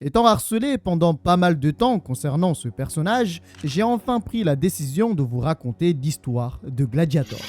Étant harcelé pendant pas mal de temps concernant ce personnage, j'ai enfin pris la décision de vous raconter l'histoire de Gladiator.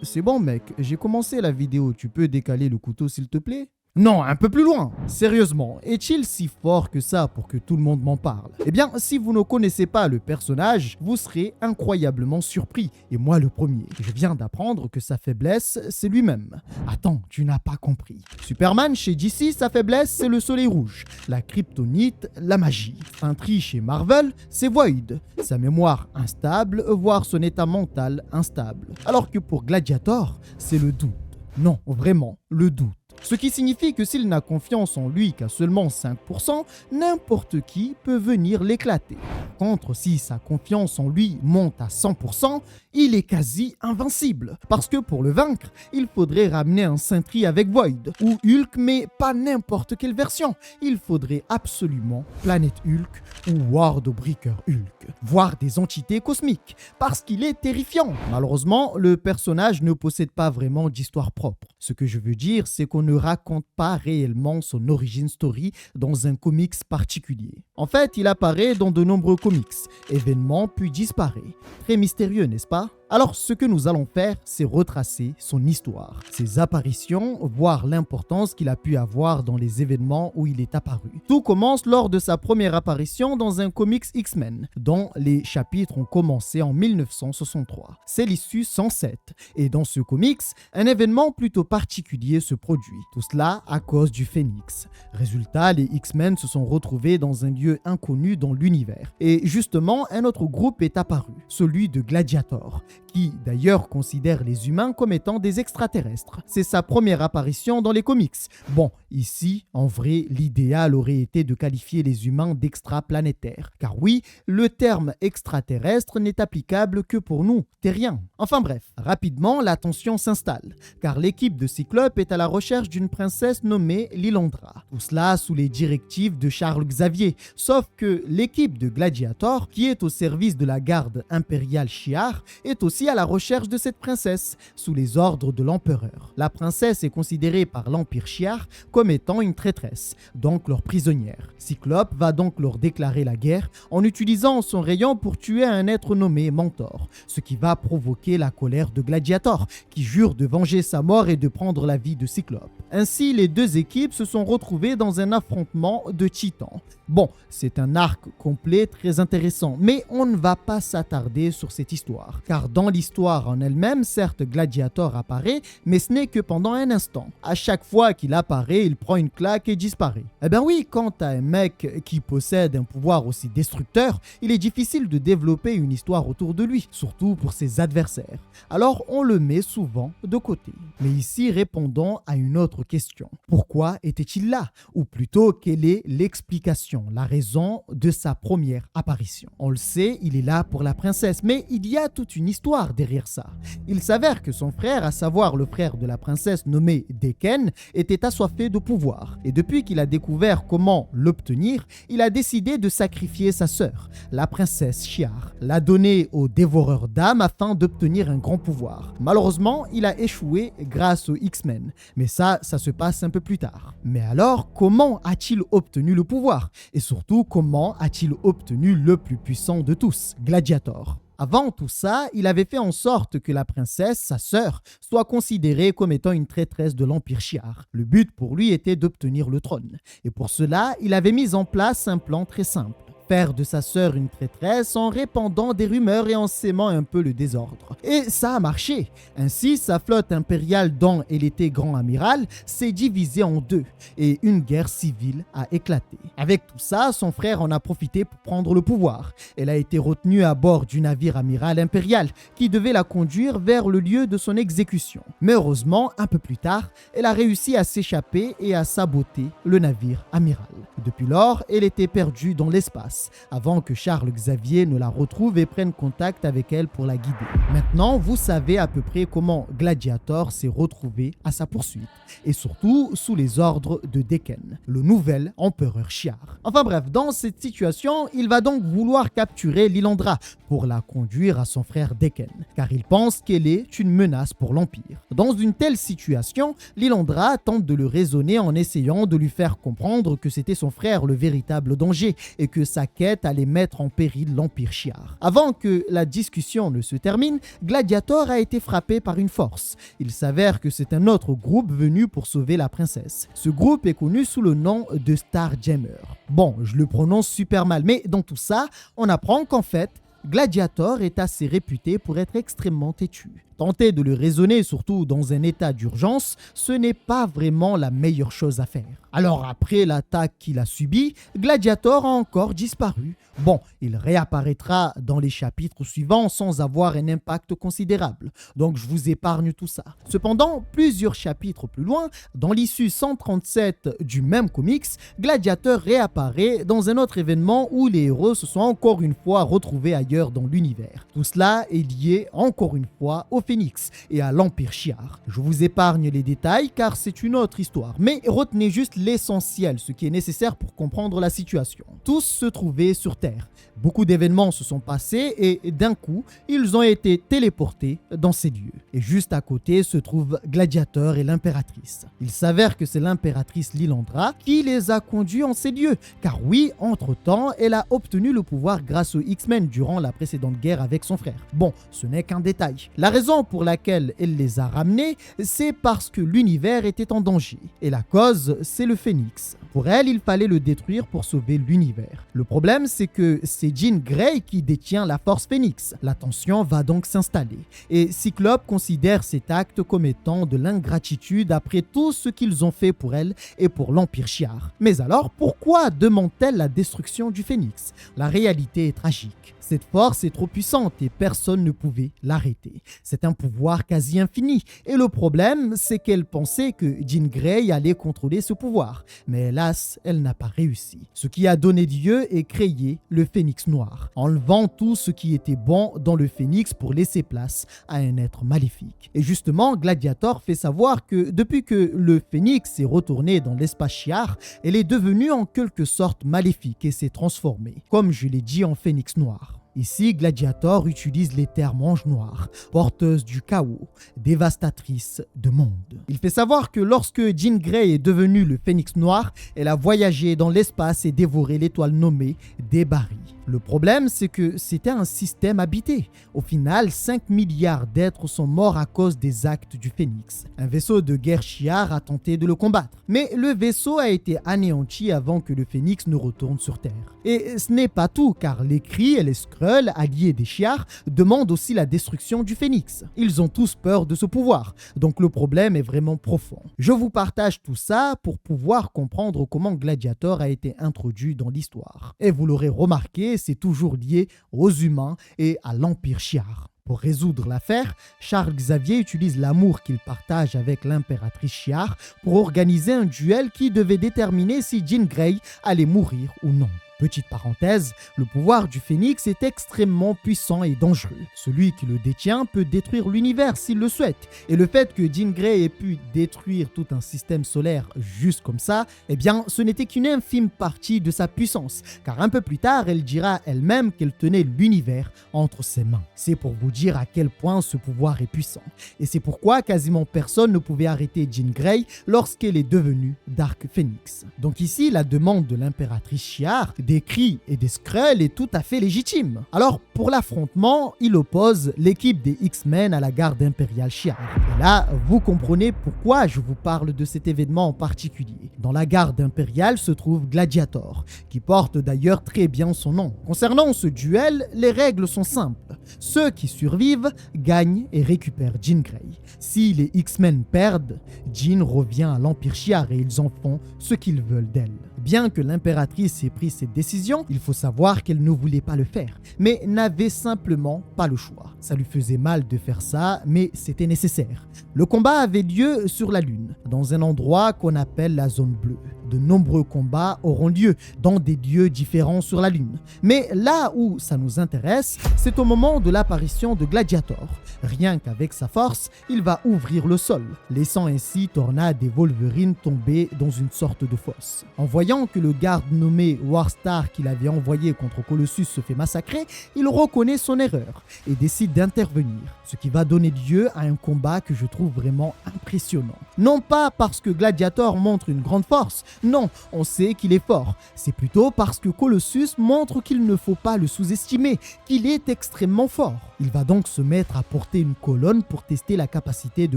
C'est bon mec, j'ai commencé la vidéo, tu peux décaler le couteau s'il te plaît ? Non, un peu plus loin. Sérieusement, est-il si fort que ça pour que tout le monde m'en parle? Eh bien, si vous ne connaissez pas le personnage, vous serez incroyablement surpris. Et moi le premier. Je viens d'apprendre que sa faiblesse, c'est lui-même. Attends, tu n'as pas compris. Superman chez DC, sa faiblesse, c'est le soleil rouge. La kryptonite, la magie. Sentry chez Marvel, c'est Void. Sa mémoire instable, voire son état mental instable. Alors que pour Gladiator, c'est le doute. Non, vraiment, le doute. Ce qui signifie que s'il n'a confiance en lui qu'à seulement 5%, n'importe qui peut venir l'éclater. Contre, si sa confiance en lui monte à 100%, il est quasi invincible. Parce que pour le vaincre, il faudrait ramener un Sentry avec Void, ou Hulk, mais pas n'importe quelle version. Il faudrait absolument Planète Hulk ou World Breaker Hulk, voire des entités cosmiques, parce qu'il est terrifiant. Malheureusement, le personnage ne possède pas vraiment d'histoire propre. Ce que je veux dire, c'est qu'on ne raconte pas réellement son origin story dans un comics particulier. En fait, il apparaît dans de nombreux comics, événements puis disparaît. Très mystérieux, n'est-ce pas ? Alors, ce que nous allons faire, c'est retracer son histoire, ses apparitions, voire l'importance qu'il a pu avoir dans les événements où il est apparu. Tout commence lors de sa première apparition dans un comics X-Men, dont les chapitres ont commencé en 1963. C'est l'issue 107. Et dans ce comics, un événement plutôt particulier se produit. Tout cela à cause du Phénix. Résultat, les X-Men se sont retrouvés dans un lieu inconnu dans l'univers. Et justement, un autre groupe est apparu, celui de Gladiator, qui d'ailleurs considère les humains comme étant des extraterrestres. C'est sa première apparition dans les comics. Bon, ici, en vrai, l'idéal aurait été de qualifier les humains d'extraplanétaires. Car oui, le terme extraterrestre n'est applicable que pour nous, terriens. Enfin bref, rapidement, la tension s'installe, car l'équipe de Cyclope est à la recherche d'une princesse nommée Lilandra. Tout cela sous les directives de Charles Xavier, sauf que l'équipe de Gladiator, qui est au service de la garde impériale Shi'ar, est aussi à la recherche de cette princesse, sous les ordres de l'empereur. La princesse est considérée par l'Empire Shi'ar comme étant une traîtresse, donc leur prisonnière. Cyclope va donc leur déclarer la guerre en utilisant son rayon pour tuer un être nommé Mentor, ce qui va provoquer la colère de Gladiator, qui jure de venger sa mort et de prendre la vie de Cyclope. Ainsi, les deux équipes se sont retrouvées dans un affrontement de titans. Bon, c'est un arc complet très intéressant, mais on ne va pas s'attarder sur cette histoire, car dans l'histoire en elle-même, certes Gladiator apparaît, mais ce n'est que pendant un instant. À chaque fois qu'il apparaît, il prend une claque et disparaît. Eh ben oui, quand t'as un mec qui possède un pouvoir aussi destructeur, il est difficile de développer une histoire autour de lui, surtout pour ses adversaires. Alors on le met souvent de côté. Mais ici, répondons à une autre question. Pourquoi était-il là? Ou plutôt, quelle est l'explication, la raison de sa première apparition? On le sait, il est là pour la princesse, mais il y a toute une histoire derrière ça. Il s'avère que son frère, à savoir le frère de la princesse nommé Daken, était assoiffé de pouvoir. Et depuis qu'il a découvert comment l'obtenir, il a décidé de sacrifier sa sœur, la princesse Shi'ar, l'a donnée au dévoreur d'âmes afin d'obtenir un grand pouvoir. Malheureusement, il a échoué grâce aux X-Men, mais ça se passe un peu plus tard. Mais alors, comment a-t-il obtenu le pouvoir? Et surtout, comment a-t-il obtenu le plus puissant de tous, Gladiator? Avant tout ça, il avait fait en sorte que la princesse, sa sœur, soit considérée comme étant une traîtresse de l'Empire Shi'ar. Le but pour lui était d'obtenir le trône. Et pour cela, il avait mis en place un plan très simple. Faire de sa sœur une traîtresse en répandant des rumeurs et en sémant un peu le désordre. Et ça a marché. Ainsi, sa flotte impériale dont elle était grand amiral s'est divisée en deux et une guerre civile a éclaté. Avec tout ça, son frère en a profité pour prendre le pouvoir. Elle a été retenue à bord du navire amiral impérial qui devait la conduire vers le lieu de son exécution. Mais heureusement, un peu plus tard, elle a réussi à s'échapper et à saboter le navire amiral. Depuis lors, elle était perdue dans l'espace. place avant que Charles Xavier ne la retrouve et prenne contact avec elle pour la guider. Maintenant, vous savez à peu près comment Gladiator s'est retrouvé à sa poursuite et surtout sous les ordres de Decken, le nouvel empereur Shi'ar. Enfin bref, dans cette situation, il va donc vouloir capturer Lilandra pour la conduire à son frère Decken, car il pense qu'elle est une menace pour l'Empire. Dans une telle situation, Lilandra tente de le raisonner en essayant de lui faire comprendre que c'était son frère le véritable danger et que sa quête allait mettre en péril l'Empire Shi'ar. Avant que la discussion ne se termine, Gladiator a été frappé par une force. Il s'avère que c'est un autre groupe venu pour sauver la princesse. Ce groupe est connu sous le nom de Starjammer. Bon, je le prononce super mal, mais dans tout ça, on apprend qu'en fait, Gladiator est assez réputé pour être extrêmement têtu. Tenter de le raisonner, surtout dans un état d'urgence, ce n'est pas vraiment la meilleure chose à faire. Alors après l'attaque qu'il a subie, Gladiator a encore disparu. Bon, il réapparaîtra dans les chapitres suivants sans avoir un impact considérable, donc je vous épargne tout ça. Cependant, plusieurs chapitres plus loin, dans l'issue 137 du même comics, Gladiator réapparaît dans un autre événement où les héros se sont encore une fois retrouvés ailleurs dans l'univers. Tout cela est lié encore une fois au Phénix et à l'Empire Shi'ar. Je vous épargne les détails car c'est une autre histoire, mais retenez juste l'essentiel, ce qui est nécessaire pour comprendre la situation. Tous se trouvaient sur Terre. Beaucoup d'événements se sont passés et d'un coup, ils ont été téléportés dans ces lieux. Et juste à côté se trouvent Gladiator et l'impératrice. Il s'avère que c'est l'impératrice Lilandra qui les a conduits en ces lieux, car oui, entre-temps, elle a obtenu le pouvoir grâce aux X-Men durant la précédente guerre avec son frère. Bon, ce n'est qu'un détail. La raison pour laquelle elle les a ramenés, c'est parce que l'univers était en danger. Et la cause, c'est le Phénix. Pour elle, il fallait le détruire pour sauver l'univers. Le problème, c'est que c'est Jean Grey qui détient la force Phénix. La tension va donc s'installer. Et Cyclope considère cet acte comme étant de l'ingratitude après tout ce qu'ils ont fait pour elle et pour l'Empire Shi'ar. Mais alors, pourquoi demande-t-elle la destruction du Phénix? La réalité est tragique. Cette force est trop puissante et personne ne pouvait l'arrêter. C'est un pouvoir quasi infini. Et le problème, c'est qu'elle pensait que Jean Grey allait contrôler ce pouvoir. Mais hélas, elle n'a pas réussi. Ce qui a donné lieu et créé le Phénix Noir, enlevant tout ce qui était bon dans le Phénix pour laisser place à un être maléfique. Et justement, Gladiator fait savoir que depuis que le Phénix est retourné dans l'espace Shi'ar, elle est devenue en quelque sorte maléfique et s'est transformée, comme je l'ai dit, en Phénix Noir. Ici, Gladiator utilise les termes ange noir, porteuse du chaos, dévastatrice de monde. Il fait savoir que lorsque Jean Grey est devenue le Phénix Noir, elle a voyagé dans l'espace et dévoré l'étoile nommée Debari. Le problème, c'est que c'était un système habité. Au final, 5 milliards d'êtres sont morts à cause des actes du Phénix. Un vaisseau de guerre Shi'ar a tenté de le combattre, mais le vaisseau a été anéanti avant que le Phénix ne retourne sur Terre. Et ce n'est pas tout, car les Kree et les Skrulls, alliés des Shi'ar, demandent aussi la destruction du Phénix. Ils ont tous peur de ce pouvoir, donc le problème est vraiment profond. Je vous partage tout ça pour pouvoir comprendre comment Gladiator a été introduit dans l'histoire. Et vous l'aurez remarqué, c'est toujours lié aux humains et à l'Empire Shi'ar. Pour résoudre l'affaire, Charles Xavier utilise l'amour qu'il partage avec l'impératrice Shi'ar pour organiser un duel qui devait déterminer si Jean Grey allait mourir ou non. Petite parenthèse, le pouvoir du Phénix est extrêmement puissant et dangereux. Celui qui le détient peut détruire l'univers s'il le souhaite. Et le fait que Jean Grey ait pu détruire tout un système solaire juste comme ça, eh bien, ce n'était qu'une infime partie de sa puissance. Car un peu plus tard, elle dira elle-même qu'elle tenait l'univers entre ses mains. C'est pour vous dire à quel point ce pouvoir est puissant. Et c'est pourquoi quasiment personne ne pouvait arrêter Jean Grey lorsqu'elle est devenue Dark Phoenix. Donc ici, la demande de l'impératrice Shi'ar, des Kree et des Skrulls est tout à fait légitime. Alors, pour l'affrontement, il oppose l'équipe des X-Men à la garde impériale Shi'ar. Et là, vous comprenez pourquoi je vous parle de cet événement en particulier. Dans la garde impériale se trouve Gladiator, qui porte d'ailleurs très bien son nom. Concernant ce duel, les règles sont simples. Ceux qui survivent gagnent et récupèrent Jean Grey. Si les X-Men perdent, Jean revient à l'Empire Shi'ar et ils en font ce qu'ils veulent d'elle. Bien que l'impératrice ait pris cette décision, il faut savoir qu'elle ne voulait pas le faire, mais n'avait simplement pas le choix. Ça lui faisait mal de faire ça, mais c'était nécessaire. Le combat avait lieu sur la Lune, dans un endroit qu'on appelle la zone bleue. de nombreux combats auront lieu dans des lieux différents sur la Lune. Mais là où ça nous intéresse, c'est au moment de l'apparition de Gladiator. Rien qu'avec sa force, il va ouvrir le sol, laissant ainsi Tornade et Wolverine tomber dans une sorte de fosse. En voyant que le garde nommé Warstar qu'il avait envoyé contre Colossus se fait massacrer, il reconnaît son erreur et décide d'intervenir, ce qui va donner lieu à un combat que je trouve vraiment impressionnant. Non pas parce que Gladiator montre une grande force, non, on sait qu'il est fort, c'est plutôt parce que Colossus montre qu'il ne faut pas le sous-estimer, qu'il est extrêmement fort. Il va donc se mettre à porter une colonne pour tester la capacité de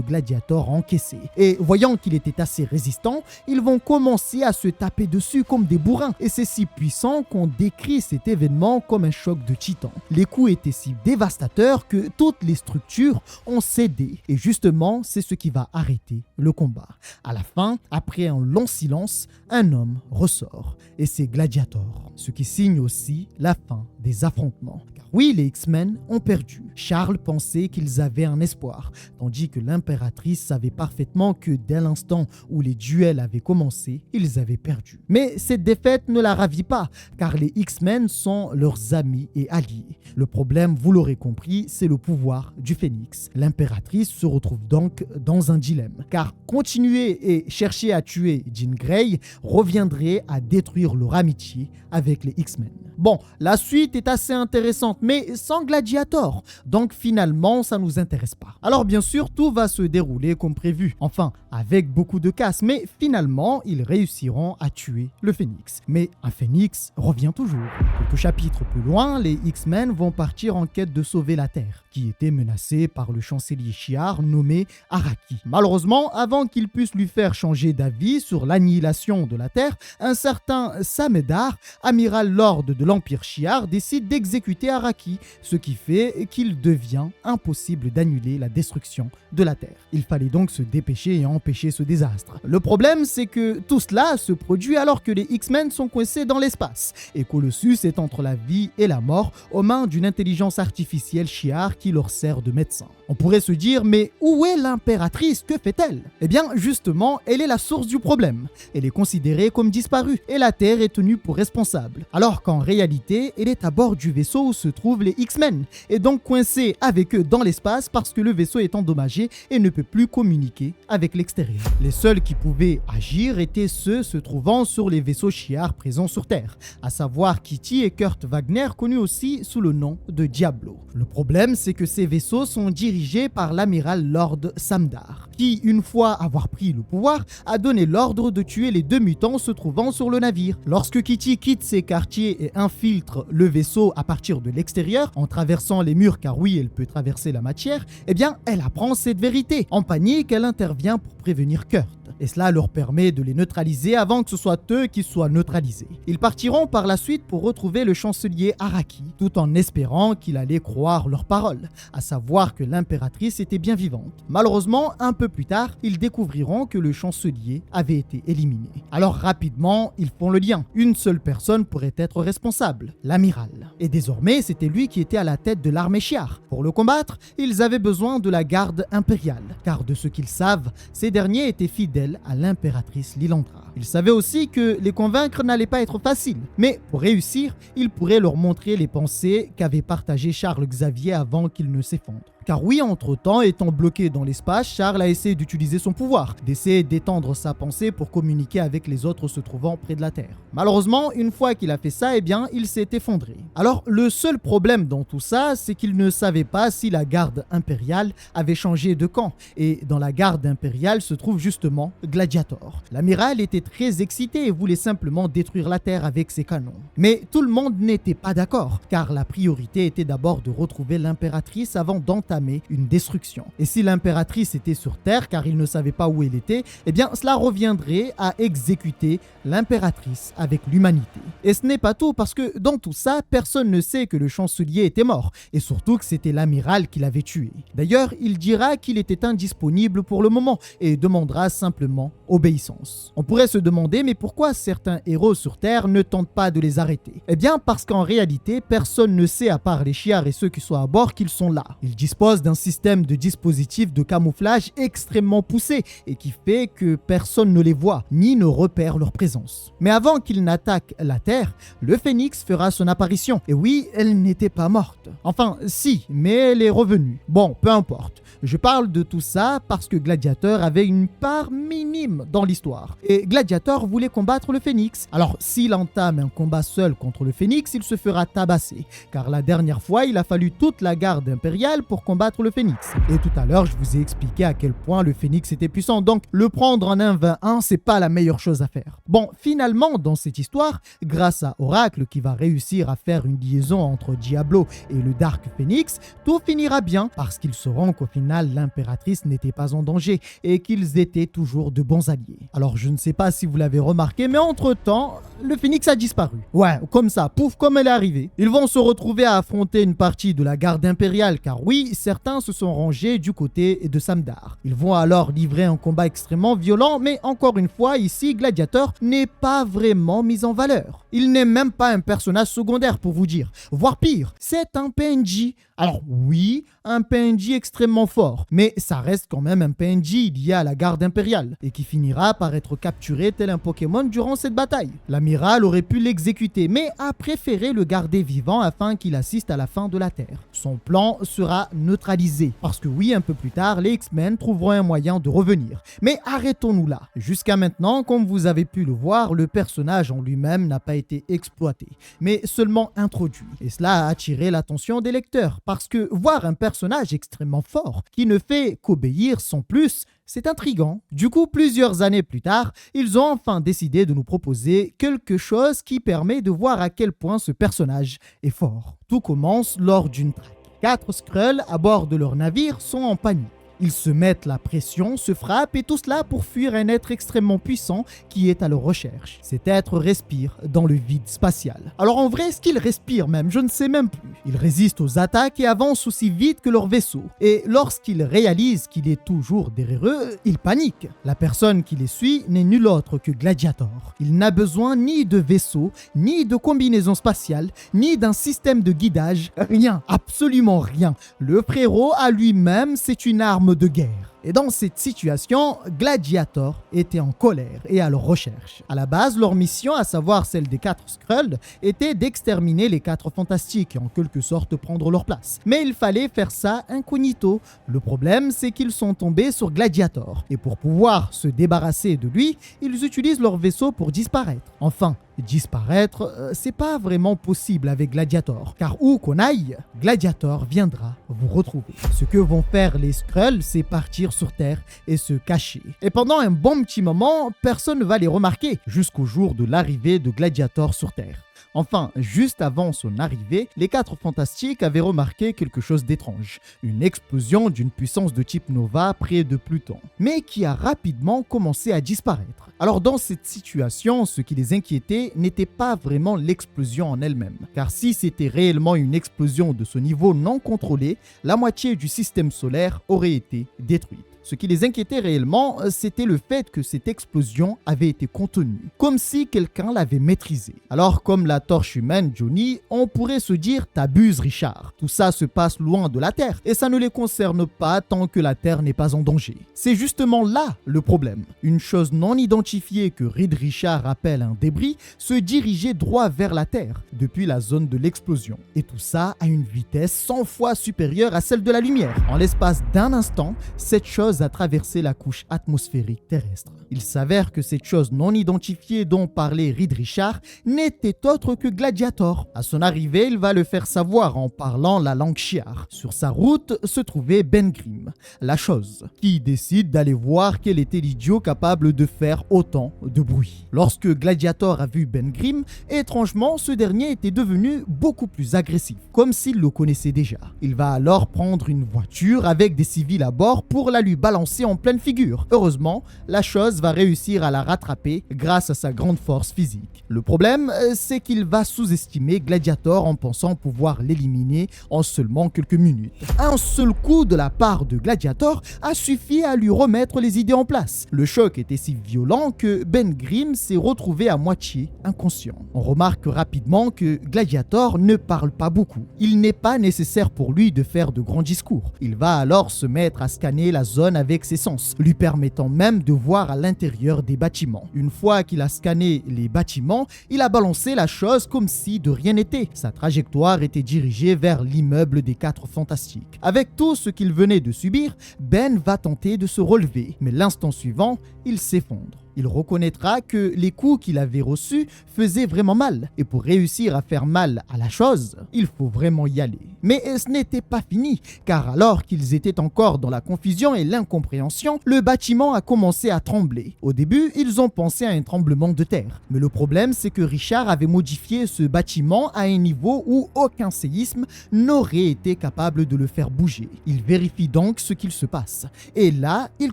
Gladiator à encaisser. Et voyant qu'il était assez résistant, ils vont commencer à se taper dessus comme des bourrins. Et c'est si puissant qu'on décrit cet événement comme un choc de titans. Les coups étaient si dévastateurs que toutes les structures ont cédé. Et justement, c'est ce qui va arrêter le combat. À la fin, après un long silence, un homme ressort. Et c'est Gladiator. Ce qui signe aussi la fin des affrontements. Oui, les X-Men ont perdu. Charles pensait qu'ils avaient un espoir, tandis que l'impératrice savait parfaitement que dès l'instant où les duels avaient commencé, ils avaient perdu. Mais cette défaite ne la ravit pas, car les X-Men sont leurs amis et alliés. Le problème, vous l'aurez compris, c'est le pouvoir du Phénix. L'impératrice se retrouve donc dans un dilemme, car continuer et chercher à tuer Jean Grey reviendrait à détruire leur amitié avec les X-Men. Bon, la suite est assez intéressante, mais sans Gladiator. Donc finalement, ça nous intéresse pas. Alors bien sûr, tout va se dérouler comme prévu. Enfin, avec beaucoup de casse, mais finalement, ils réussiront à tuer le Phénix. Mais un Phénix revient toujours. Quelques chapitres plus loin, les X-Men vont partir en quête de sauver la Terre, qui était menacée par le chancelier Shi'ar nommé Araki. Malheureusement, avant qu'il puisse lui faire changer d'avis sur l'annihilation de la Terre, un certain Samedar, amiral lord de l'Empire Shi'ar, décide d'exécuter Araki, ce qui fait qu'il devient impossible d'annuler la destruction de la Terre. Il fallait donc se dépêcher et empêcher ce désastre. Le problème, c'est que tout cela se produit alors que les X-Men sont coincés dans l'espace, et Colossus est entre la vie et la mort aux mains d'une intelligence artificielle Shi'ar qui leur sert de médecin. On pourrait se dire, mais où est l'impératrice? Que fait-elle? Eh bien, justement, elle est la source du problème. Elle est considérée comme disparue, et la Terre est tenue pour responsable. Alors qu'en réalité, elle est à bord du vaisseau où se trouvent les X-Men, et donc coincée avec eux dans l'espace parce que le vaisseau est endommagé et ne peut plus communiquer avec l'extérieur. Les seuls qui pouvaient agir étaient ceux se trouvant sur les vaisseaux Shi'ar présents sur Terre, à savoir Kitty et Kurt Wagner, connus aussi sous le nom de Diablo. Le problème, c'est que ces vaisseaux sont dirigés par l'amiral Lord Samdar, qui, une fois avoir pris le pouvoir, a donné l'ordre de tuer les deux mutants se trouvant sur le navire. Lorsque Kitty quitte ses quartiers et infiltre le vaisseau à partir de l'extérieur, en traversant les murs, car oui, elle peut traverser la matière, eh bien, elle apprend cette vérité. En panique, elle intervient pour prévenir Kurt. Et cela leur permet de les neutraliser avant que ce soit eux qui soient neutralisés. Ils partiront par la suite pour retrouver le chancelier Araki, tout en espérant qu'il allait croire leurs paroles, à savoir que l'impératrice était bien vivante. Malheureusement, un peu plus tard, ils découvriront que le chancelier avait été éliminé. Alors rapidement, ils font le lien. Une seule personne pourrait être responsable, l'amiral. Et désormais, c'était lui qui était à la tête de l'armée Shi'ar. Pour le combattre, ils avaient besoin de la garde impériale, car de ce qu'ils savent, ces derniers étaient fidèles à l'impératrice Lilandra. Ils savaient aussi que les convaincre n'allait pas être facile, mais pour réussir, ils pourraient leur montrer les pensées qu'avait partagées Charles Xavier avant qu'il ne s'effondre. Car oui, entre-temps, étant bloqué dans l'espace, Charles a essayé d'utiliser son pouvoir, d'essayer d'étendre sa pensée pour communiquer avec les autres se trouvant près de la Terre. Malheureusement, une fois qu'il a fait ça, eh bien, il s'est effondré. Alors, le seul problème dans tout ça, c'est qu'il ne savait pas si la garde impériale avait changé de camp. Et dans la garde impériale se trouve justement Gladiator. L'amiral était très excité et voulait simplement détruire la Terre avec ses canons. Mais tout le monde n'était pas d'accord, car la priorité était d'abord de retrouver l'impératrice avant d'entamer une destruction. Et si l'impératrice était sur Terre, car il ne savait pas où elle était, eh bien cela reviendrait à exécuter l'impératrice avec l'humanité. Et ce n'est pas tout, parce que dans tout ça, personne ne sait que le chancelier était mort, et surtout que c'était l'amiral qui l'avait tué. D'ailleurs, il dira qu'il était indisponible pour le moment, et demandera simplement obéissance. On pourrait se demander, mais pourquoi certains héros sur Terre ne tentent pas de les arrêter? Eh bien parce qu'en réalité, personne ne sait à part les Shi'ar et ceux qui sont à bord qu'ils sont là. Ils disparaissent dispose d'un système de dispositifs de camouflage extrêmement poussé et qui fait que personne ne les voit ni ne repère leur présence. Mais avant qu'il n'attaque la Terre, le Phénix fera son apparition. Et oui, elle n'était pas morte. Enfin, si, mais elle est revenue. Bon, peu importe. Je parle de tout ça parce que Gladiator avait une part minime dans l'histoire. Et Gladiator voulait combattre le Phénix. Alors, s'il entame un combat seul contre le Phénix, il se fera tabasser. Car la dernière fois, il a fallu toute la garde impériale pour combattre le Phénix. Et tout à l'heure, je vous ai expliqué à quel point le Phénix était puissant. Donc, le prendre en 1v1, c'est pas la meilleure chose à faire. Bon, finalement, dans cette histoire, grâce à Oracle qui va réussir à faire une liaison entre Diablo et le Dark Phoenix, tout finira bien parce qu'ils sauront qu'au final, l'impératrice n'était pas en danger et qu'ils étaient toujours de bons alliés. Alors je ne sais pas si vous l'avez remarqué, mais entre-temps, le Phénix a disparu. Ouais, comme ça, pouf, comme elle est arrivée. Ils vont se retrouver à affronter une partie de la garde impériale, car oui, certains se sont rangés du côté de Samdar. Ils vont alors livrer un combat extrêmement violent, mais encore une fois, ici, Gladiator n'est pas vraiment mis en valeur. Il n'est même pas un personnage secondaire pour vous dire. Voire pire, c'est un PNJ. Alors oui, un PNJ extrêmement fort, mais ça reste quand même un PNJ lié à la garde impériale et qui finira par être capturé tel un Pokémon durant cette bataille. L'amiral aurait pu l'exécuter, mais a préféré le garder vivant afin qu'il assiste à la fin de la Terre. Son plan sera neutralisé, parce que oui, un peu plus tard, les X-Men trouveront un moyen de revenir. Mais arrêtons-nous là. Jusqu'à maintenant, comme vous avez pu le voir, le personnage en lui-même n'a pas été exploité, mais seulement introduit. Et cela a attiré l'attention des lecteurs, parce que voir un personnage extrêmement fort qui ne fait qu'obéir sans plus, c'est intriguant. Du coup, plusieurs années plus tard, ils ont enfin décidé de nous proposer quelque chose qui permet de voir à quel point ce personnage est fort. Tout commence lors d'une traque. 4 Skrulls à bord de leur navire sont en panique. Ils se mettent la pression, se frappent et tout cela pour fuir un être extrêmement puissant qui est à leur recherche. Cet être respire dans le vide spatial. Alors en vrai, est-ce qu'il respire même? Je ne sais même plus. Il résiste aux attaques et avance aussi vite que leur vaisseau. Et lorsqu'il réalise qu'il est toujours derrière eux, il panique. La personne qui les suit n'est nul autre que Gladiator. Il n'a besoin ni de vaisseau, ni de combinaison spatiale, ni d'un système de guidage. Rien, absolument rien. Le frérot à lui-même, c'est une arme de guerre. Et dans cette situation, Gladiator était en colère et à leur recherche. À la base, leur mission, à savoir celle des 4 Skrulls, était d'exterminer les 4 Fantastiques et en quelque sorte prendre leur place. Mais il fallait faire ça incognito. Le problème, c'est qu'ils sont tombés sur Gladiator. Et pour pouvoir se débarrasser de lui, ils utilisent leur vaisseau pour disparaître. Enfin, disparaître, c'est pas vraiment possible avec Gladiator, car où qu'on aille, Gladiator viendra vous retrouver. Ce que vont faire les Skrulls, c'est partir sur Terre et se cacher. Et pendant un bon petit moment, personne ne va les remarquer, jusqu'au jour de l'arrivée de Gladiator sur Terre. Enfin, juste avant son arrivée, les 4 Fantastiques avaient remarqué quelque chose d'étrange. Une explosion d'une puissance de type Nova près de Pluton, mais qui a rapidement commencé à disparaître. Alors dans cette situation, ce qui les inquiétait n'était pas vraiment l'explosion en elle-même. Car si c'était réellement une explosion de ce niveau non contrôlé, la moitié du système solaire aurait été détruite. Ce qui les inquiétait réellement, c'était le fait que cette explosion avait été contenue, comme si quelqu'un l'avait maîtrisée. Alors, comme la torche humaine, Johnny, on pourrait se dire « t'abuses, Richard ». Tout ça se passe loin de la Terre, et ça ne les concerne pas tant que la Terre n'est pas en danger. C'est justement là le problème. Une chose non identifiée que Reed Richard appelle un débris se dirigeait droit vers la Terre, depuis la zone de l'explosion. Et tout ça à une vitesse 100 fois supérieure à celle de la lumière. En l'espace d'un instant, cette chose a traversé la couche atmosphérique terrestre. Il s'avère que cette chose non identifiée dont parlait Reed Richard n'était autre que Gladiator. À son arrivée, il va le faire savoir en parlant la langue Shi'ar. Sur sa route se trouvait Ben Grimm, la chose, qui décide d'aller voir quel était l'idiot capable de faire autant de bruit. Lorsque Gladiator a vu Ben Grimm, étrangement, ce dernier était devenu beaucoup plus agressif, comme s'il le connaissait déjà. Il va alors prendre une voiture avec des civils à bord pour la lui balancer en pleine figure. Heureusement, la chose James va réussir à la rattraper grâce à sa grande force physique. Le problème, c'est qu'il va sous-estimer Gladiator en pensant pouvoir l'éliminer en seulement quelques minutes. Un seul coup de la part de Gladiator a suffi à lui remettre les idées en place. Le choc était si violent que Ben Grimm s'est retrouvé à moitié inconscient. On remarque rapidement que Gladiator ne parle pas beaucoup. Il n'est pas nécessaire pour lui de faire de grands discours. Il va alors se mettre à scanner la zone avec ses sens, lui permettant même de voir à l'intérieur des bâtiments. Une fois qu'il a scanné les bâtiments, il a balancé la chose comme si de rien n'était. Sa trajectoire était dirigée vers l'immeuble des 4 Fantastiques. Avec tout ce qu'il venait de subir, Ben va tenter de se relever, mais l'instant suivant, il s'effondre. Il reconnaîtra que les coups qu'il avait reçus faisaient vraiment mal. Et pour réussir à faire mal à la chose, il faut vraiment y aller. Mais ce n'était pas fini, car alors qu'ils étaient encore dans la confusion et l'incompréhension, le bâtiment a commencé à trembler. Au début, ils ont pensé à un tremblement de terre. Mais le problème, c'est que Richard avait modifié ce bâtiment à un niveau où aucun séisme n'aurait été capable de le faire bouger. Il vérifie donc ce qu'il se passe. Et là, il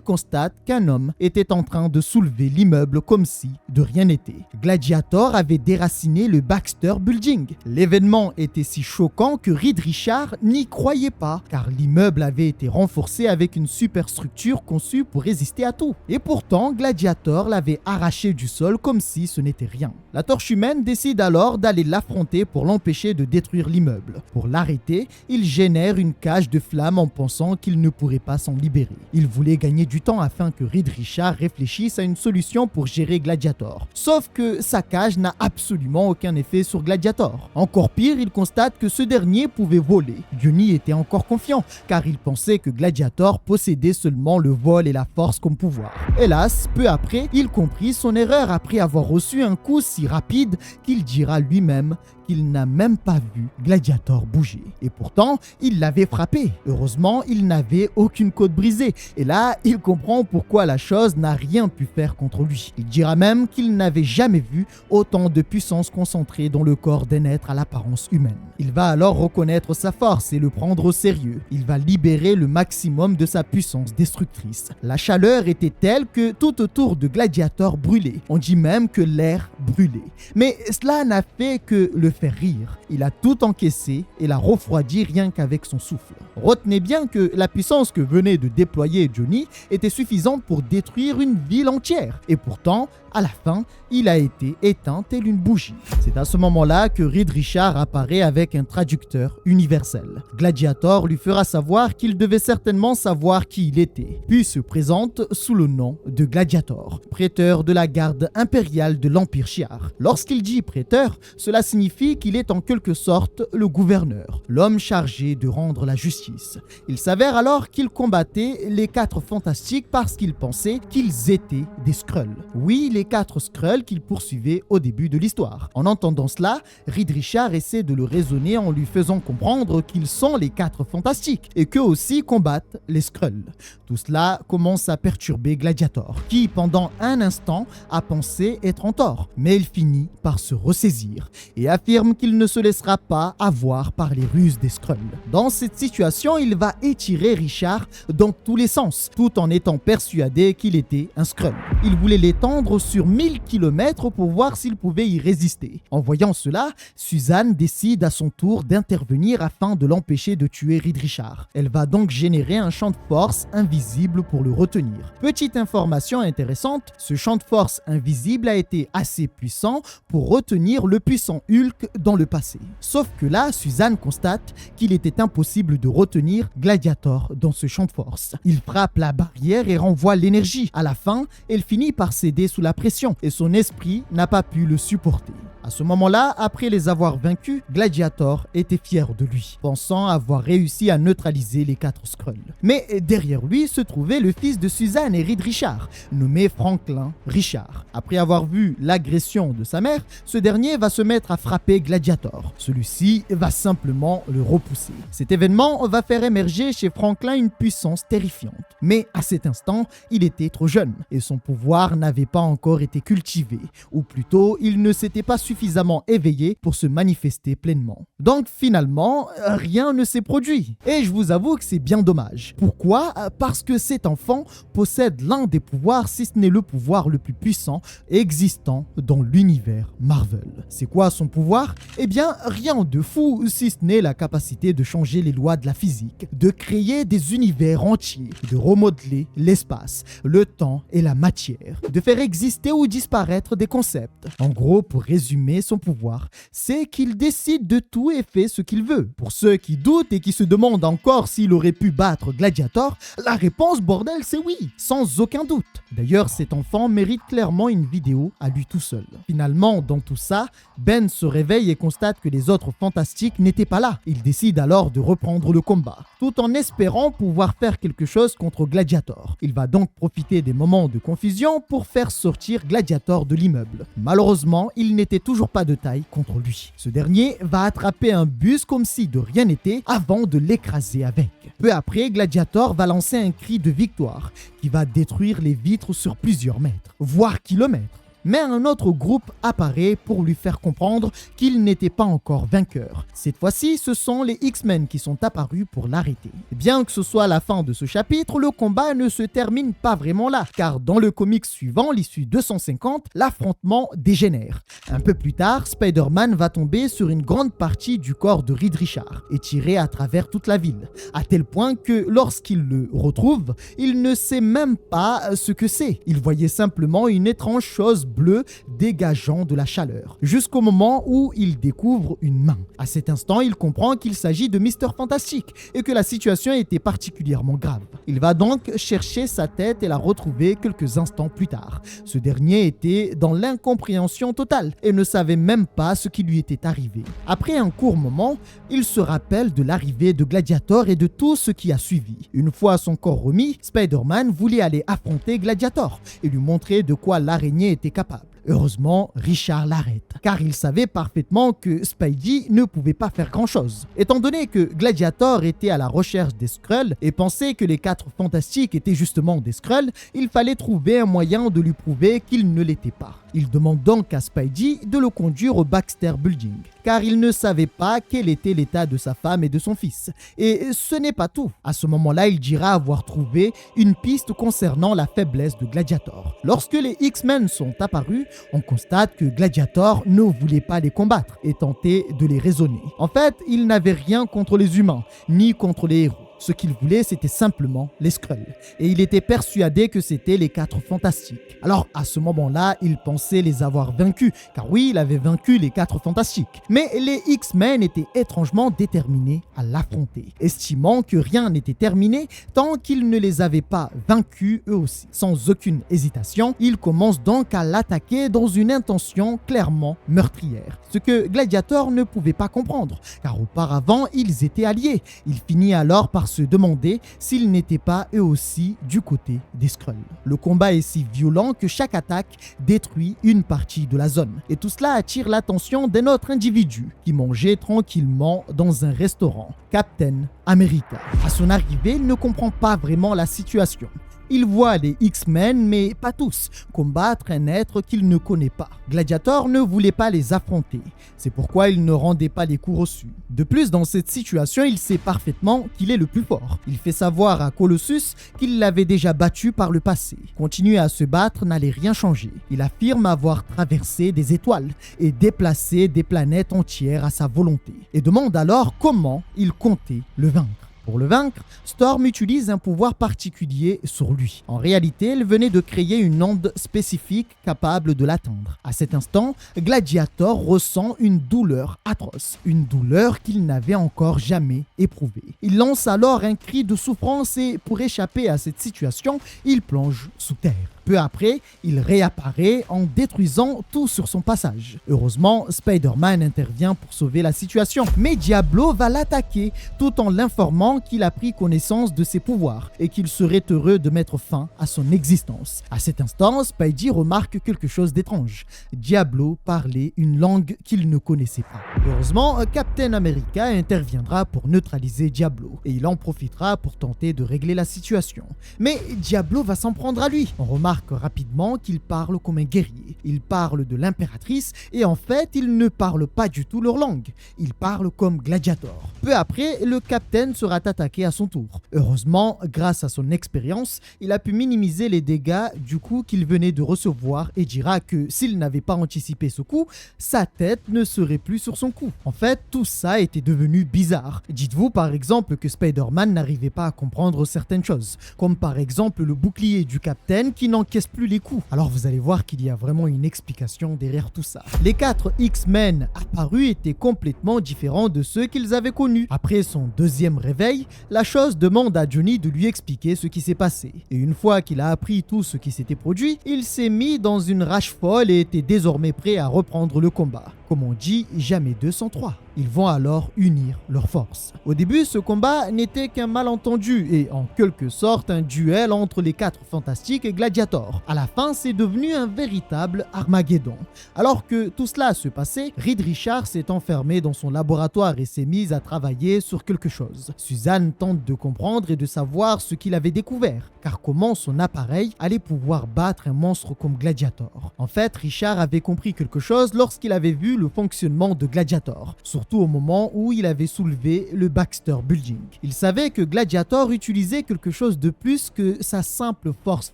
constate qu'un homme était en train de soulever l'immeuble comme si de rien n'était. Gladiator avait déraciné le Baxter Building. L'événement était si choquant que Reed Richards n'y croyait pas, car l'immeuble avait été renforcé avec une superstructure conçue pour résister à tout. Et pourtant, Gladiator l'avait arraché du sol comme si ce n'était rien. La Torche Humaine décide alors d'aller l'affronter pour l'empêcher de détruire l'immeuble. Pour l'arrêter, il génère une cage de flammes en pensant qu'il ne pourrait pas s'en libérer. Il voulait gagner du temps afin que Reed Richards réfléchisse à une solution pour gérer Gladiator. Sauf que sa cage n'a absolument aucun effet sur Gladiator. Encore pire, il constate que ce dernier pouvait voler. Johnny était encore confiant, car il pensait que Gladiator possédait seulement le vol et la force comme pouvoir. Hélas, peu après, il comprit son erreur après avoir reçu un coup si rapide qu'il dira lui-même qu'il n'a même pas vu Gladiator bouger. Et pourtant, il l'avait frappé. Heureusement, il n'avait aucune côte brisée. Et là, il comprend pourquoi la chose n'a rien pu faire contre lui. Il dira même qu'il n'avait jamais vu autant de puissance concentrée dans le corps d'un être à l'apparence humaine. Il va alors reconnaître sa force et le prendre au sérieux. Il va libérer le maximum de sa puissance destructrice. La chaleur était telle que tout autour de Gladiator brûlait. On dit même que l'air brûlait. Mais cela n'a fait que le faire rire. Il a tout encaissé et l'a refroidi rien qu'avec son souffle. Retenez bien que la puissance que venait de déployer Johnny était suffisante pour détruire une ville entière. Et pourtant, à la fin, il a été éteint tel une bougie. C'est à ce moment-là que Reed Richards apparaît avec un traducteur universel. Gladiator lui fera savoir qu'il devait certainement savoir qui il était, puis se présente sous le nom de Gladiator, prêteur de la garde impériale de l'Empire Shi'ar. Lorsqu'il dit prêteur, cela signifie qu'il est en quelque sorte le gouverneur, l'homme chargé de rendre la justice. Il s'avère alors qu'il combattait les 4 Fantastiques parce qu'il pensait qu'ils étaient des Skrulls. Oui, les 4 Skrulls qu'il poursuivait au début de l'histoire. En entendant cela, Reed Richards essaie de le raisonner en lui faisant comprendre qu'ils sont les 4 Fantastiques et qu'eux aussi combattent les Skrulls. Tout cela commence à perturber Gladiator, qui pendant un instant a pensé être en tort, mais il finit par se ressaisir et affirme qu'il ne se laissera pas avoir par les ruses des Skrulls. Dans cette situation, il va étirer Richard dans tous les sens, tout en étant persuadé qu'il était un Skrull. Il voulait l'étendre sur 1000 km pour voir s'il pouvait y résister. En voyant cela, Suzanne décide à son tour d'intervenir afin de l'empêcher de tuer Reed Richards. Elle va donc générer un champ de force invisible pour le retenir. Petite information intéressante, ce champ de force invisible a été assez puissant pour retenir le puissant Hulk dans le passé. Sauf que là, Suzanne constate qu'il était impossible de retenir Gladiator dans ce champ de force. Il frappe la barrière et renvoie l'énergie. À la fin, elle finit par céder sous la pression et son esprit n'a pas pu le supporter. À ce moment-là, après les avoir vaincus, Gladiator était fier de lui, pensant avoir réussi à neutraliser les 4 Skrulls. Mais derrière lui se trouvait le fils de Suzanne et Reed Richards, nommé Franklin Richards. Après avoir vu l'agression de sa mère, ce dernier va se mettre à frapper Gladiator. Celui-ci va simplement le repousser. Cet événement va faire émerger chez Franklin une puissance terrifiante. Mais à cet instant, il était trop jeune et son pouvoir n'avait pas encore été cultivé, ou plutôt, il ne s'était pas suffisamment suffisamment éveillé pour se manifester pleinement. Donc finalement, rien ne s'est produit. Et je vous avoue que c'est bien dommage. Pourquoi? Parce que cet enfant possède l'un des pouvoirs, si ce n'est le pouvoir le plus puissant existant dans l'univers Marvel. C'est quoi son pouvoir? Eh bien, rien de fou, si ce n'est la capacité de changer les lois de la physique, de créer des univers entiers, de remodeler l'espace, le temps et la matière, de faire exister ou disparaître des concepts. En gros, pour résumer son pouvoir, c'est qu'il décide de tout et fait ce qu'il veut. Pour ceux qui doutent et qui se demandent encore s'il aurait pu battre Gladiator, la réponse, bordel, c'est oui, sans aucun doute. D'ailleurs, cet enfant mérite clairement une vidéo à lui tout seul. Finalement, dans tout ça, Ben se réveille et constate que les autres fantastiques n'étaient pas là. Il décide alors de reprendre le combat, tout en espérant pouvoir faire quelque chose contre Gladiator. Il va donc profiter des moments de confusion pour faire sortir Gladiator de l'immeuble. Malheureusement, il n'était toujours pas de taille contre lui. Ce dernier va attraper un bus comme si de rien n'était avant de l'écraser avec. Peu après, Gladiator va lancer un cri de victoire qui va détruire les vitres sur plusieurs mètres, voire kilomètres. Mais un autre groupe apparaît pour lui faire comprendre qu'il n'était pas encore vainqueur. Cette fois-ci, ce sont les X-Men qui sont apparus pour l'arrêter. Bien que ce soit la fin de ce chapitre, le combat ne se termine pas vraiment là, car dans le comic suivant, l'issue 250, l'affrontement dégénère. Un peu plus tard, Spider-Man va tomber sur une grande partie du corps de Reed Richards et tirer à travers toute la ville, à tel point que lorsqu'il le retrouve, il ne sait même pas ce que c'est. Il voyait simplement une étrange chose bleu dégageant de la chaleur, jusqu'au moment où il découvre une main. À cet instant, il comprend qu'il s'agit de Mr. Fantastic et que la situation était particulièrement grave. Il va donc chercher sa tête et la retrouver quelques instants plus tard. Ce dernier était dans l'incompréhension totale et ne savait même pas ce qui lui était arrivé. Après un court moment, il se rappelle de l'arrivée de Gladiator et de tout ce qui a suivi. Une fois son corps remis, Spider-Man voulait aller affronter Gladiator et lui montrer de quoi l'araignée était capable. Heureusement, Richard l'arrête, car il savait parfaitement que Spidey ne pouvait pas faire grand-chose. Étant donné que Gladiator était à la recherche des Skrulls et pensait que les 4 Fantastiques étaient justement des Skrulls, il fallait trouver un moyen de lui prouver qu'il ne l'était pas. Il demande donc à Spidey de le conduire au Baxter Building, car il ne savait pas quel était l'état de sa femme et de son fils. Et ce n'est pas tout. À ce moment-là, il dira avoir trouvé une piste concernant la faiblesse de Gladiator. Lorsque les X-Men sont apparus, on constate que Gladiator ne voulait pas les combattre et tentait de les raisonner. En fait, il n'avait rien contre les humains, ni contre les héros. Ce qu'il voulait, c'était simplement les Skrulls. Et il était persuadé que c'était les 4 Fantastiques. Alors, à ce moment-là, il pensait les avoir vaincus, car oui, il avait vaincu les 4 Fantastiques. Mais les X-Men étaient étrangement déterminés à l'affronter, estimant que rien n'était terminé tant qu'ils ne les avaient pas vaincus eux aussi. Sans aucune hésitation, ils commencent donc à l'attaquer dans une intention clairement meurtrière. Ce que Gladiator ne pouvait pas comprendre, car auparavant, ils étaient alliés. Il finit alors par se demander s'ils n'étaient pas eux aussi du côté des Skrulls. Le combat est si violent que chaque attaque détruit une partie de la zone. Et tout cela attire l'attention d'un autre individu qui mangeait tranquillement dans un restaurant, Captain America. À son arrivée, il ne comprend pas vraiment la situation. Il voit les X-Men, mais pas tous, combattre un être qu'il ne connaît pas. Gladiator ne voulait pas les affronter, c'est pourquoi il ne rendait pas les coups reçus. De plus, dans cette situation, il sait parfaitement qu'il est le plus fort. Il fait savoir à Colossus qu'il l'avait déjà battu par le passé. Continuer à se battre n'allait rien changer. Il affirme avoir traversé des étoiles et déplacé des planètes entières à sa volonté, et demande alors comment il comptait le vaincre. Pour le vaincre, Storm utilise un pouvoir particulier sur lui. En réalité, elle venait de créer une onde spécifique capable de l'atteindre. À cet instant, Gladiator ressent une douleur atroce, une douleur qu'il n'avait encore jamais éprouvée. Il lance alors un cri de souffrance et, pour échapper à cette situation, il plonge sous terre. Peu après, il réapparaît en détruisant tout sur son passage. Heureusement, Spider-Man intervient pour sauver la situation, mais Diablo va l'attaquer tout en l'informant qu'il a pris connaissance de ses pouvoirs et qu'il serait heureux de mettre fin à son existence. À cet instant, Spidey remarque quelque chose d'étrange. Diablo parlait une langue qu'il ne connaissait pas. Heureusement, Captain America interviendra pour neutraliser Diablo et il en profitera pour tenter de régler la situation. Mais Diablo va s'en prendre à lui. On remarque remarque rapidement qu'il parle comme un guerrier. Il parle de l'impératrice et en fait, il ne parle pas du tout leur langue. Il parle comme Gladiator. Peu après, le capitaine sera attaqué à son tour. Heureusement, grâce à son expérience, il a pu minimiser les dégâts du coup qu'il venait de recevoir et dira que s'il n'avait pas anticipé ce coup, sa tête ne serait plus sur son cou. En fait, tout ça était devenu bizarre. Dites-vous par exemple que Spider-Man n'arrivait pas à comprendre certaines choses, comme par exemple le bouclier du capitaine qui n'encaisse plus les coups. Alors vous allez voir qu'il y a vraiment une explication derrière tout ça. Les 4 X-Men apparus étaient complètement différents de ceux qu'ils avaient connus. Après son deuxième réveil, la chose demande à Johnny de lui expliquer ce qui s'est passé. Et une fois qu'il a appris tout ce qui s'était produit, il s'est mis dans une rage folle et était désormais prêt à reprendre le combat. Comme on dit, jamais 2 sans 3. Ils vont alors unir leurs forces. Au début, ce combat n'était qu'un malentendu et en quelque sorte un duel entre les 4 Fantastiques et Gladiator. À la fin, c'est devenu un véritable Armageddon. Alors que tout cela se passait, Reed Richards s'est enfermé dans son laboratoire et s'est mis à travailler sur quelque chose. Suzanne tente de comprendre et de savoir ce qu'il avait découvert, car comment son appareil allait pouvoir battre un monstre comme Gladiator. En fait, Richard avait compris quelque chose lorsqu'il avait vu le fonctionnement de Gladiator, surtout au moment où il avait soulevé le Baxter Building. Il savait que Gladiator utilisait quelque chose de plus que sa simple force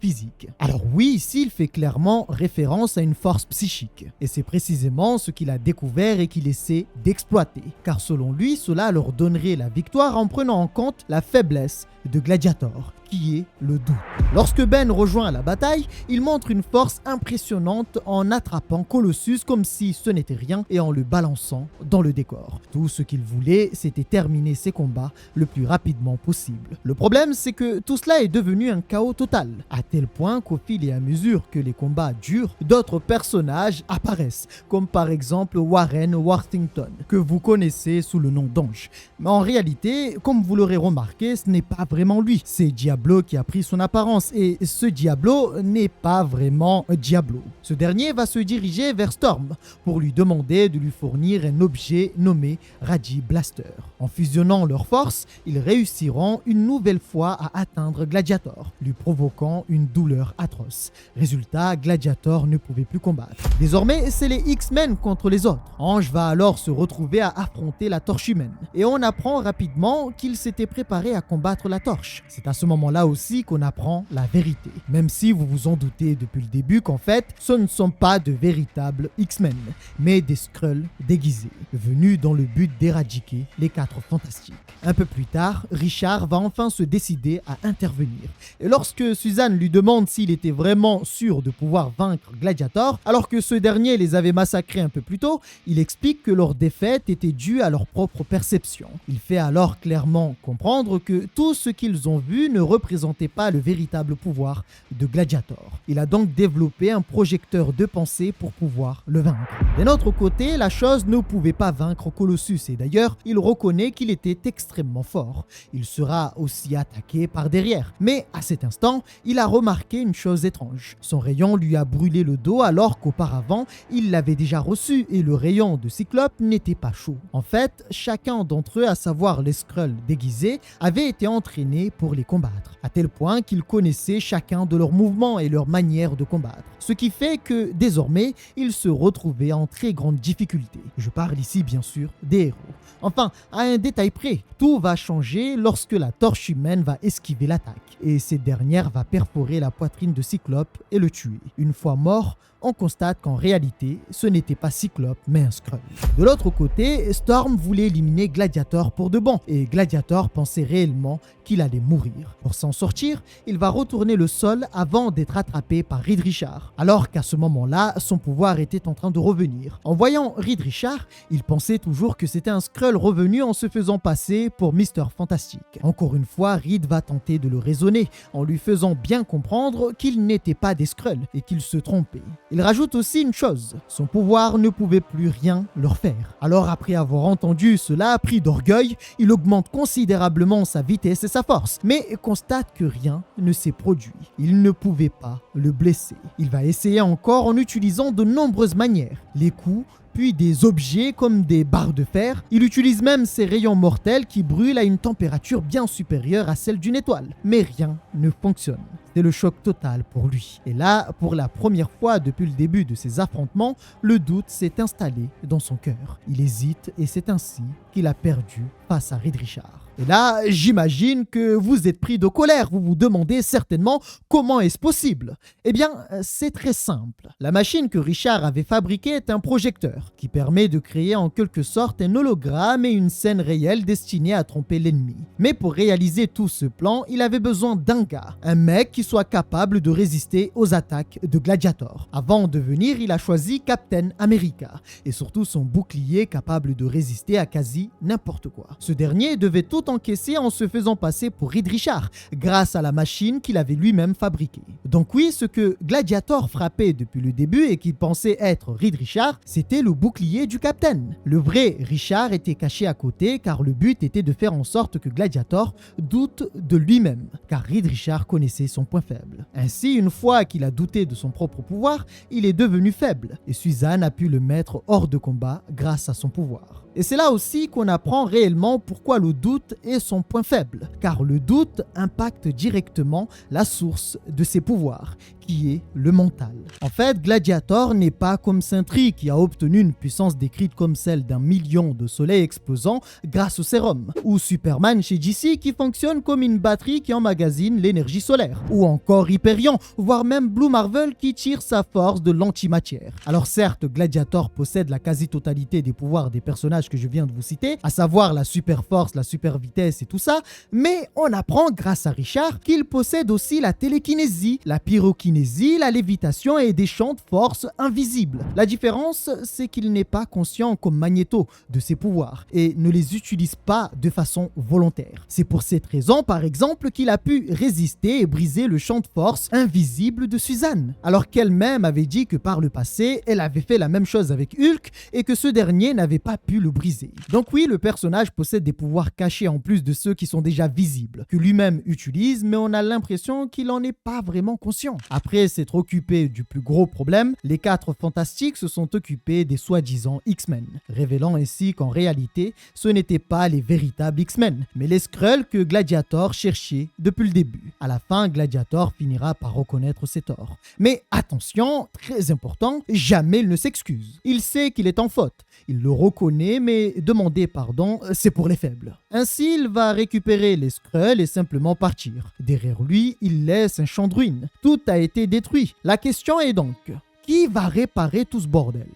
physique. Alors oui, ici il fait clairement référence à une force psychique, et c'est précisément ce qu'il a découvert et qu'il essaie d'exploiter, car selon lui, cela leur donnerait la victoire en prenant en compte la faiblesse de Gladiator, qui est le doute. Lorsque Ben rejoint la bataille, il montre une force impressionnante en attrapant Colossus comme si ce n'était rien et en le balançant dans le décor. Tout ce qu'il voulait, c'était terminer ses combats le plus rapidement possible. Le problème, c'est que tout cela est devenu un chaos total, à tel point qu'au fil et à mesure que les combats durent, d'autres personnages apparaissent, comme par exemple Warren Worthington, que vous connaissez sous le nom d'Ange. Mais en réalité, comme vous l'aurez remarqué, ce n'est pas vraiment lui, c'est Diablo qui a pris son apparence et ce Diablo n'est pas vraiment Diablo. Ce dernier va se diriger vers Storm pour lui demander de lui fournir un objet nommé Radi Blaster. En fusionnant leurs forces, ils réussiront une nouvelle fois à atteindre Gladiator, lui provoquant une douleur atroce. Résultat, Gladiator ne pouvait plus combattre. Désormais, c'est les X-Men contre les autres. Ange va alors se retrouver à affronter la Torche humaine et on apprend rapidement qu'il s'était préparé à combattre la Torche. C'est à ce moment-là aussi qu'on apprend la vérité, même si vous vous en doutez depuis le début qu'en fait, ce ne sont pas de véritables X-Men, mais des Skrulls déguisés, venus dans le but d'éradiquer les 4 Fantastiques. Un peu plus tard, Richard va enfin se décider à intervenir. Et lorsque Suzanne lui demande s'il était vraiment sûr de pouvoir vaincre Gladiator, alors que ce dernier les avait massacrés un peu plus tôt, il explique que leur défaite était due à leur propre perception. Il fait alors clairement comprendre que tout ce qu'ils ont vu ne représentait pas le véritable pouvoir de Gladiator. Il a donc développé un projecteur de pensée pour pouvoir le vaincre. D'un autre côté, la chose ne pouvait pas vaincre Colossus et d'ailleurs, il reconnaît qu'il était extrêmement fort. Il sera aussi attaqué par derrière. Mais à cet instant, il a remarqué une chose étrange. Son rayon lui a brûlé le dos alors qu'auparavant, il l'avait déjà reçu et le rayon de Cyclope n'était pas chaud. En fait, chacun d'entre eux, à savoir les Skrulls déguisés, avait été entraîné pour les combattre, à tel point qu'ils connaissaient chacun de leurs mouvements et leur manière de combattre. Ce qui fait que, désormais, ils se retrouvaient en très grande difficulté. Je parle ici, bien sûr, des héros. Enfin, à un détail près, tout va changer lorsque la Torche humaine va esquiver l'attaque, et cette dernière va perforer la poitrine de Cyclope et le tuer. Une fois mort, on constate qu'en réalité, ce n'était pas Cyclope, mais un Skrull. De l'autre côté, Storm voulait éliminer Gladiator pour de bon, et Gladiator pensait réellement qu'il allait mourir. Pour s'en sortir, il va retourner le sol avant d'être attrapé par Reed Richards, alors qu'à ce moment-là, son pouvoir était en train de revenir. En voyant Reed Richards, il pensait toujours que c'était un Skrull revenu en se faisant passer pour Mr. Fantastique. Encore une fois, Reed va tenter de le raisonner, en lui faisant bien comprendre qu'il n'était pas des Skrulls et qu'il se trompait. Il rajoute aussi une chose, son pouvoir ne pouvait plus rien leur faire. Alors après avoir entendu cela, pris d'orgueil, il augmente considérablement sa vitesse et sa force, mais constate que rien ne s'est produit. Il ne pouvait pas le blesser. Il va essayer encore en utilisant de nombreuses manières, les coups, puis des objets comme des barres de fer. Il utilise même ses rayons mortels qui brûlent à une température bien supérieure à celle d'une étoile. Mais rien ne fonctionne. C'est le choc total pour lui. Et là, pour la première fois depuis le début de ces affrontements, le doute s'est installé dans son cœur. Il hésite et c'est ainsi qu'il a perdu face à Reed Richards. Et là, j'imagine que vous êtes pris de colère. Vous vous demandez certainement comment est-ce possible. Eh bien, c'est très simple. La machine que Richard avait fabriquée est un projecteur qui permet de créer en quelque sorte un hologramme et une scène réelle destinée à tromper l'ennemi. Mais pour réaliser tout ce plan, il avait besoin d'un gars, un mec qui soit capable de résister aux attaques de Gladiator. Avant de venir, il a choisi Captain America et surtout son bouclier capable de résister à quasi n'importe quoi. Ce dernier devait tout encaissé en se faisant passer pour Reed Richards grâce à la machine qu'il avait lui-même fabriquée. Donc oui, ce que Gladiator frappait depuis le début et qu'il pensait être Reed Richards, c'était le bouclier du Capitaine. Le vrai Richard était caché à côté car le but était de faire en sorte que Gladiator doute de lui-même car Reed Richards connaissait son point faible. Ainsi, une fois qu'il a douté de son propre pouvoir, il est devenu faible et Suzanne a pu le mettre hors de combat grâce à son pouvoir. Et c'est là aussi qu'on apprend réellement pourquoi le doute est son point faible, car le doute impacte directement la source de ses pouvoirs, qui est le mental. En fait, Gladiator n'est pas comme Sentry qui a obtenu une puissance décrite comme celle d'un million de soleils explosants grâce au sérum, ou Superman chez DC qui fonctionne comme une batterie qui emmagasine l'énergie solaire, ou encore Hyperion, voire même Blue Marvel qui tire sa force de l'antimatière. Alors certes, Gladiator possède la quasi-totalité des pouvoirs des personnages que je viens de vous citer, à savoir la super force, la super vitesse et tout ça, mais on apprend grâce à Richard qu'il possède aussi la télékinésie, la pyrokinésie, la lévitation et des champs de force invisibles. La différence, c'est qu'il n'est pas conscient comme Magneto de ses pouvoirs et ne les utilise pas de façon volontaire. C'est pour cette raison, par exemple, qu'il a pu résister et briser le champ de force invisible de Suzanne, alors qu'elle-même avait dit que par le passé, elle avait fait la même chose avec Hulk et que ce dernier n'avait pas pu le briser. Donc oui, le personnage possède des pouvoirs cachés en plus de ceux qui sont déjà visibles, que lui-même utilise, mais on a l'impression qu'il n'en est pas vraiment conscient. Après s'être occupé du plus gros problème, les 4 fantastiques se sont occupés des soi-disant X-Men, révélant ainsi qu'en réalité, ce n'étaient pas les véritables X-Men, mais les Skrulls que Gladiator cherchait depuis le début. À la fin, Gladiator finira par reconnaître ses torts. Mais attention, très important, jamais il ne s'excuse. Il sait qu'il est en faute. Il le reconnaît, mais demander pardon, c'est pour les faibles. Ainsi, il va récupérer les Skrulls et simplement partir. Derrière lui, il laisse un champ de ruines. Tout a été détruit. La question est donc, qui va réparer tout ce bordel ?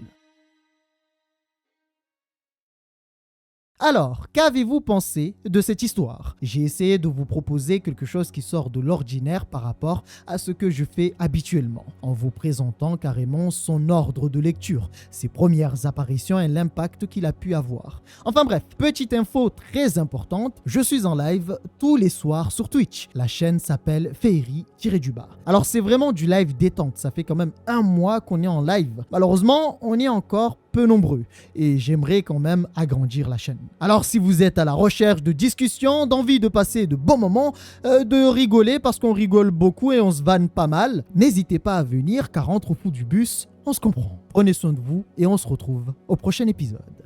Alors, qu'avez-vous pensé de cette histoire ? J'ai essayé de vous proposer quelque chose qui sort de l'ordinaire par rapport à ce que je fais habituellement, en vous présentant carrément son ordre de lecture, ses premières apparitions et l'impact qu'il a pu avoir. Enfin bref, petite info très importante, je suis en live tous les soirs sur Twitch. La chaîne s'appelle Feiri-du-bas. Alors c'est vraiment du live détente, ça fait quand même 1 mois qu'on est en live. Malheureusement, on est encore peu nombreux et j'aimerais quand même agrandir la chaîne. Alors si vous êtes à la recherche de discussions, d'envie de passer de bons moments, de rigoler parce qu'on rigole beaucoup et on se vanne pas mal, n'hésitez pas à venir car entre fous du bus, on se comprend. Prenez soin de vous et on se retrouve au prochain épisode.